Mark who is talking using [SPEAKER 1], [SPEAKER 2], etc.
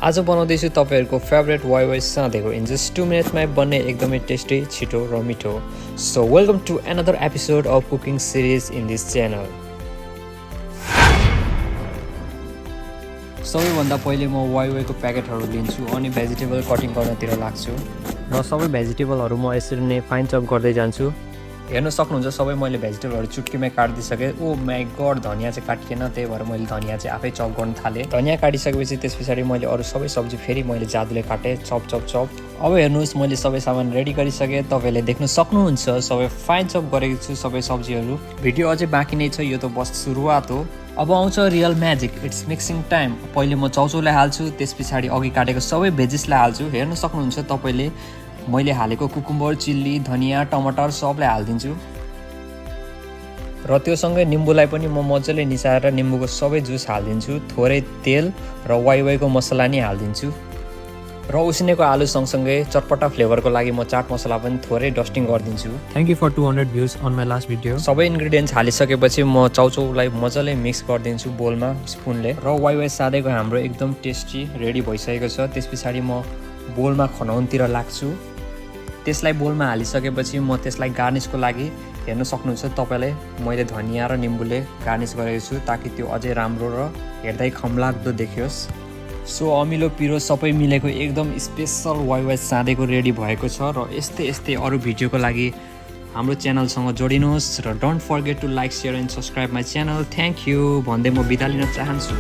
[SPEAKER 1] आज बनाउँदैछु तपाईहरुको फेभरेट वाइ वाइ सादेको इन जस्ट 2 मिनेट्समा बन्ने एकदमै टेस्टी छिटो र मिठो। So welcome to another episode of cooking series in this channel. सबैभन्दा पहिले म वाइ वाइको प्याकेटहरु लिन्छु अनि भेजिटेबल कटिङ गर्नतिर लाग्छु र सबै भेजिटेबलहरु म यसरी नै फाइन चप गर्दै जान्छु। हेर्न सक्नुहुन्छ सबै मैले भेजिटेबलहरु चुटकीमै काट्दिसके। ओ माय गॉड, धनिया चाहिँ काटिएन, त्यही भएर मैले धनिया चाहिँ आफै चप गर्न थाले। धनिया काटिसकेपछि त्यसपछि मैले अरु सबै सब्जी फेरि मैले जादुले काटे चप चप चप। अब हेर्नुस् मैले सबै सामान रेडी गरिसके। तपाईले देख्न सक्नुहुन्छ सबै फाइन चप गरेको छु सबै सब्जीहरु। भिडियो अझै बाँकी नै छ, यो त बस सुरुवात हो। अब आउँछ real magic, it's mixing time. पहिले म चाउचाउलाई हाल्छु, त्यसपछि अघि काटेको सबै भेजिसलाई हाल्छु। हेर्न सक्नुहुन्छ तपाईले मैले हालेको कुकुम्बर, चिल्ली, धनिया, टमाटर सबलाई हाल्दिन्छु र त्यो सँगै निम्बुलाई पनि म मज्जाले निचारेर निम्बुको सबै जुस हाल्दिन्छु। थोरै तेल र वाइ वाइको मसला नि हाल्दिन्छु र उसिनेको आलु सँगसँगै चटपटा फ्लेभरको लागि म चाट मसला पनि थोरै डस्टिङ गरिदिन्छु।
[SPEAKER 2] Thank you for 200 views on my last video.
[SPEAKER 1] सबै इन्ग्रेडियन्ट्स हालिसकेपछि म चाउचाउलाई मज्जाले मिक्स गरिदिन्छु बोलमा स्पुनले र वाइ वाइ सादेको हाम्रो एकदम टेस्टी रेडी भइसकेको छ। त्यसपछि म बोलमा खनाउनतिर लाग्छु। त्यसलाई बोलमा हालिसकेपछि म त्यसलाई गार्निशको लागि हेर्न सक्नुहुन्छ तपाईलाई मैले धनिया र निम्बुले गार्निश गरेको छु ताकि त्यो अझै राम्रो र हेर्दै खमलाग्दो देखियोस्। सो अमिलो पिरो सबै मिलेको एकदम स्पेशल वाइ वाइ सादेको रेडी भएको छ र यस्तै अरु भिडियोको लागि हाम्रो च्यानलसँग जोडिनुहोस् र don't forget to like, share and subscribe my channel. Thank you भन्दै म बिदा लिन चाहन्छु।